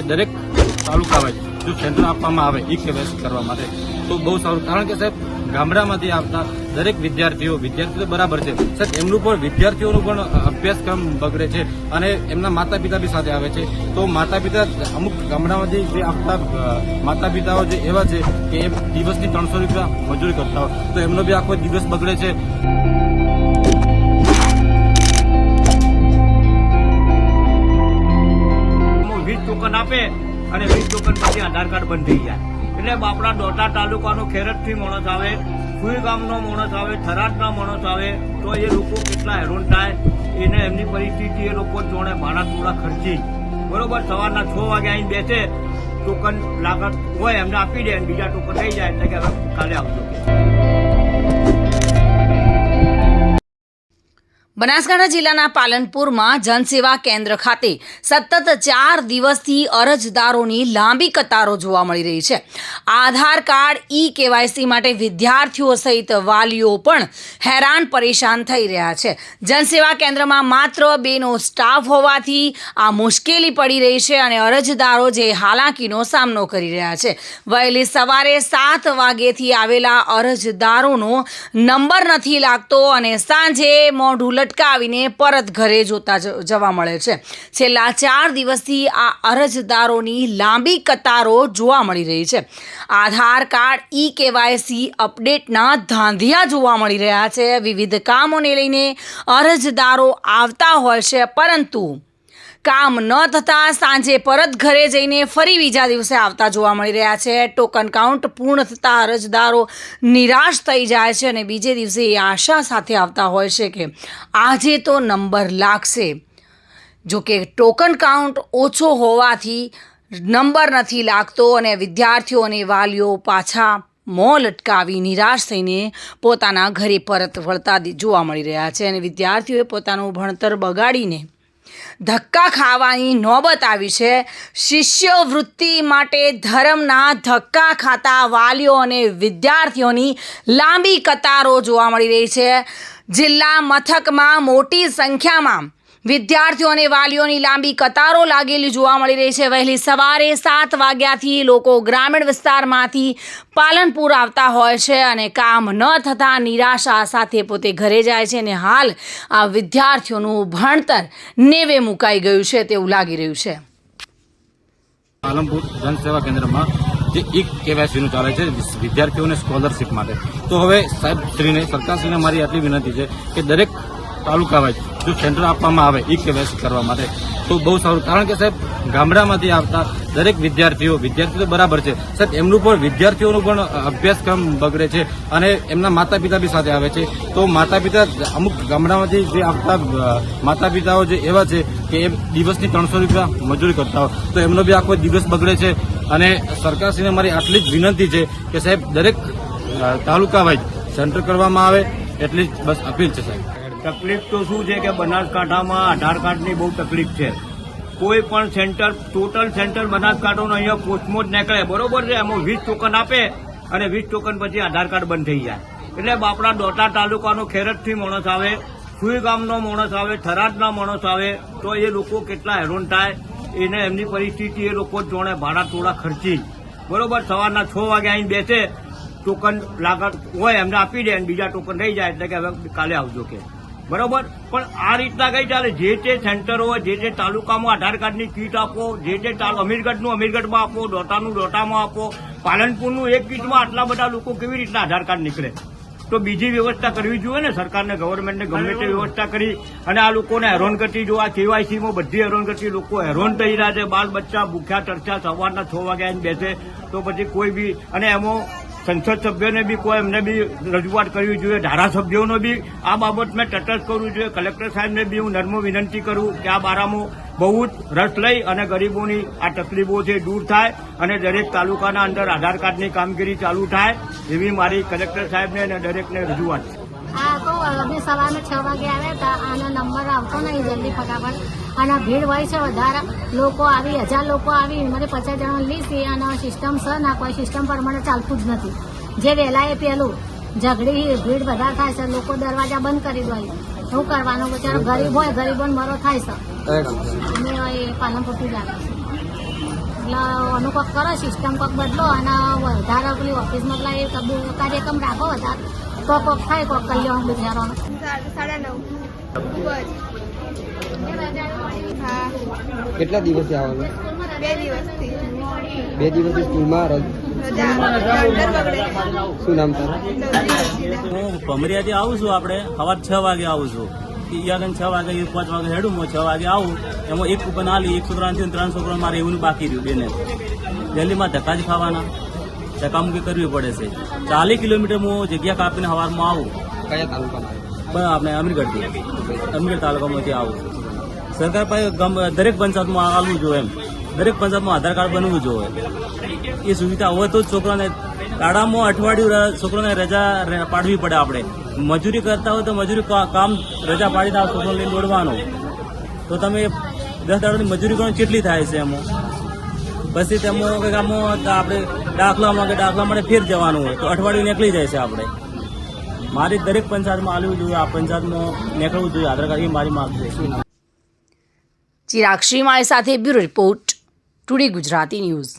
દરેક તાલુકા વાઇઝ જો સેન્ટર આપવામાં આવે ઈ કેવાયસી કરવા માટે તો બહુ સારું, કારણ કે સાહેબ ગામડામાંથી આવતા દરેક વિદ્યાર્થીઓ તો બરાબર છે સાહેબ, એમનું પણ વિદ્યાર્થીઓનું પણ અભ્યાસક્રમ બગડે છે અને એમના માતા પિતા બી સાથે આવે છે. તો માતા પિતા અમુક ગામડામાંથી જે આવતા માતા પિતાઓ જે એવા છે કે એ દિવસની 300 રૂપિયા મજૂરી કરતા હોય તો એમનો બી આખો દિવસ બગડે છે. 20 ટોકન આપે અને 20 ટોકન પછી આધાર કાર્ડ બંધ થઈ જાય. એટલે આપણા ડોટા તાલુકાનો ખેરતથી માણસ આવે, સુઈ ગામનો માણસ આવે, થરાદના માણસ આવે તો એ લોકો કેટલા હેરાન થાય. એને એમની પરિસ્થિતિ એ લોકો જોડે ભાડા થોડા ખર્ચી બરોબર સવારના 6 વાગે આવીને બેસે, ટોકન લાગત હોય એમને આપી દે અને બીજા ટોકન થઈ જાય એટલે કે હવે કાલે આવજો. બનાસકાંઠા જિલ્લાના પાલનપુરમાં જનસેવા કેન્દ્ર ખાતે સતત 4 દિવસથી અરજદારોની લાંબી કતારો જોવા મળી રહી છે. આધાર કાર્ડ ઈ કેવાયસી માટે વિદ્યાર્થીઓ સહિત વાલીઓ પણ હેરાન પરેશાન થઈ રહ્યા છે. જનસેવા કેન્દ્રમાં માત્ર 2નો સ્ટાફ હોવાથી આ મુશ્કેલી પડી રહી છે અને અરજદારો જે હાલાકીનો સામનો કરી રહ્યા છે. વહેલી સવારે 7 વાગ્યેથી આવેલા અરજદારોનો નંબર નથી લાગતો અને સાંજે મોઢું લટકાવીને પરત ઘરે જવા મળે છે. છેલ્લા 4 દિવસથી આ અરજદારોની લાંબી કતારો જોવા મળી રહી છે. આધાર કાર્ડ ઈ કેવાયસી અપડેટના ધાંધિયા જોવા મળી રહ્યા છે. વિવિધ કામોને લઈને અરજદારો આવતા હોય છે, પરંતુ કામ ન થતાં સાંજે પરત ઘરે જઈને ફરી બીજા દિવસે આવતા જોવા મળી રહ્યા છે. ટોકન કાઉન્ટ પૂર્ણ થતાં અરજદારો નિરાશ થઈ જાય છે અને બીજે દિવસે એ આશા સાથે આવતા હોય છે કે આજે તો નંબર લાગશે. જો કે ટોકન કાઉન્ટ ઓછો હોવાથી નંબર નથી લાગતો અને વિદ્યાર્થીઓ અને વાલીઓ પાછા મોં લટકાવી નિરાશ થઈને પોતાના ઘરે પરત વળતા જોવા મળી રહ્યા છે અને વિદ્યાર્થીઓએ પોતાનું ભણતર બગાડીને ધક્કા ખાવાની નોબત આવી છે. શિષ્યવૃત્તિ માટે ધર્મના ધક્કા ખાતા વાલીઓ અને વિદ્યાર્થીઓની લાંબી કતારો જોવા મળી રહી છે. જિલ્લા મથકમાં મોટી સંખ્યામાં વિદ્યાર્થીઓ અને વાલીઓની લાંબી કતારો લાગેલી જોવા મળી રહી છે. વહેલી સવારે 7 વાગ્યાથી લોકો ગ્રામીણ વિસ્તારમાંથી પાલનપુર આવતા હોય છે અને કામ ન થતાં નિરાશા સાથે પોતે ઘરે જાય છે અને હાલ આ વિદ્યાર્થીઓનું ભણતર નેવે મુકાઈ ગયું છે તેવું લાગી રહ્યું છે. પાલનપુર જનસેવા કેન્દ્રમાં જે ઈ કેવાયસીનું ચાલે છે વિદ્યાર્થીઓને સ્કોલરશીપ માટે, તો હવે સાહેબ શ્રીને સરકારશ્રીને મારી આટલી વિનંતી છે કે દરેક તાલુકા વાઇઝ જો સેન્ટર આપવામાં આવે ઈ કેવાયસી કરવા માટે તો બહુ સારું, કારણ કે સાહેબ ગામડામાંથી આવતા દરેક વિદ્યાર્થીઓ તો બરાબર છે સાહેબ, એમનું પણ વિદ્યાર્થીઓનું પણ અભ્યાસક્રમ બગડે છે અને એમના માતા પિતા બી સાથે આવે છે. તો માતા પિતા અમુક ગામડામાંથી જે આવતા માતા પિતાઓ જે એવા છે કે એ દિવસની 300 રૂપિયા મજૂરી કરતા હોય તો એમનો બી આખો દિવસ બગડે છે. અને સરકારશ્રીને મારી આટલી જ વિનંતી છે કે સાહેબ દરેક તાલુકા વાઇઝ સેન્ટર કરવામાં આવે એટલી જ બસ અપીલ છે સાહેબ. તકલીફ તો શું છે કે બનાસકાંઠામાં આધાર કાર્ડની બહુ તકલીફ છે. કોઈ પણ સેન્ટર ટોટલ સેન્ટર બનાસકાંઠાનો અહીંયા પોસ્ટમાં જ નીકળે બરોબર છે, એમાં 20 ટોકન આપે અને 20 ટોકન પછી આધાર કાર્ડ બંધ થઈ જાય. એટલે આપણા ડોટા તાલુકાનો ખેરતથી માણસ આવે, સુઈ ગામનો માણસ આવે, થરાદના માણસ આવે તો એ લોકો કેટલા હેરાન થાય. એને એમની પરિસ્થિતિ એ લોકો જોડે ભાડા થોડા ખર્ચી બરોબર સવારના 6 વાગે આવીને બેસે, ટોકન લાગત હોય એમને આપી દે અને બીજા ટોકન થઈ જાય એટલે કે હવે કાલે આવજો કે બરોબર. પણ આ રીતના કઈ ચાલે? જે તે સેન્ટરો જે તાલુકામાં આધાર કાર્ડની કીટ આપો, જે અમીરગઢનું અમીરગઢમાં આપો, ડોટાનું ડોટામાં આપો. પાલનપુરનું એક કીટમાં આટલા બધા લોકો કેવી રીતના આધાર કાર્ડ નીકળે? તો બીજી વ્યવસ્થા કરવી જોઈએ ને સરકારને, ગવર્મેન્ટને ગમે તે વ્યવસ્થા કરી અને આ લોકોને હેરાન કરતી જો આ કેવાયસીમાં બધી હેરાન કરતી લોકો હેરાન થઈ રહ્યા છે. બાલ બચ્ચા ભૂખ્યા તરસ્યા સવારના 6 વાગે આવીને બેસે તો પછી કોઈ બી, અને એમાં સંસદ સભ્યોને બી કોઈ એમને બી રજૂઆત કરવી જોઈએ, ધારાસભ્યોનો બી આ બાબતમાં તટસ્થ કરવું જોઈએ. કલેક્ટર સાહેબને બી હું નર્મ વિનંતી કરું કે આ બારામાં બહુ જ રસ લઈ અને ગરીબોની આ તકલીફો છે દૂર થાય અને દરેક તાલુકાના અંદર આધાર કાર્ડની કામગીરી ચાલુ થાય એવી મારી કલેક્ટર સાહેબને અને દરેકને રજૂઆત છે. હા, તો અમે સવારના 6 વાગે આવ્યા હતા. આનો નંબર આવતો નહીં જલ્દી ફટાફટ અને ભીડ હોય છે વધારે. લોકો આવી 1000 લોકો આવી મને 50 જણા લીધી અને સિસ્ટમ ના કોઈ સિસ્ટમ પ્રમાણે ચાલતું જ નથી. જે વહેલા એ પેલું ઝઘડી ભીડ વધારે થાય છે, લોકો દરવાજા બંધ કરી દે. શું કરવાનું? બચારો ગરીબ હોય, ગરીબોને મરો થાય છે. અમે પાલનપુરથી જ આવ્યા છીએ. એટલે આનું કોક કરો સિસ્ટમ કોક બદલો અને વધારે પેલી ઓફિસ મતલબ એ કાર્યક્રમ રાખો વધારે તો કોક થાય કોક કલ્યાણ બિચારાનો 9:30 હા કેટલા દિવસથી આવવાનું? 2 દિવસથી 2 દિવસથી સ્કૂલમાં રજા અંદર બગડે શું નામ તારું? હું ભમરિયાથી આવું છું. આપણે સવાર 6 વાગે આવું છું. આગળ 6 વાગે 5 વાગે હેડું હું 6 વાગે આવું. એમાં એક કૂપન આલી, 1 છોકરાથી 3 છોકરા મારે એવું બાકી રહ્યું બેને. દિલ્હીમાં ધક્કા જ ખાવાના, ધક્કામુક્કી કરવી પડે છે. 40 કિલોમીટર હું જગ્યા કાપીને સવારમાં આવું. કયા તાલુકામાં? પણ આપણે અમીરગઢથી, અમીરગઢ તાલુકામાંથી આવું. સરકાર પાસે દરેક પંચાયતમાં આવવું જોઈએ. એમ દરેક પંચાયતમાં આધાર કાર્ડ બનવું જોઈએ. એ સુવિધા હોય તો જ છોકરાને શાળામાં અઠવાડિયું છોકરાને રજા પાડવી પડે. આપણે મજૂરી કરતા હોય તો મજૂરી કામ રજા પાડીને આ છોકરાને લઈને દોડવાનું. તો તમે 10 દાડાની મજૂરી કરો કેટલી થાય છે એમાં? પછી તેમાં કંઈક આમાં આપણે દાખલા માટે ફેર જવાનું હોય તો અઠવાડિયું નીકળી જાય છે. આપણે મારી દરેક પંચાયતમાં આવવું જોઈએ, આ પંચાયતમાં નીકળવું જોઈએ આધાર કાર્ડ. એ મારી માંગ છે. ચિરાગ શ્રીમાળી સાથે bureau report, today Gujarati news.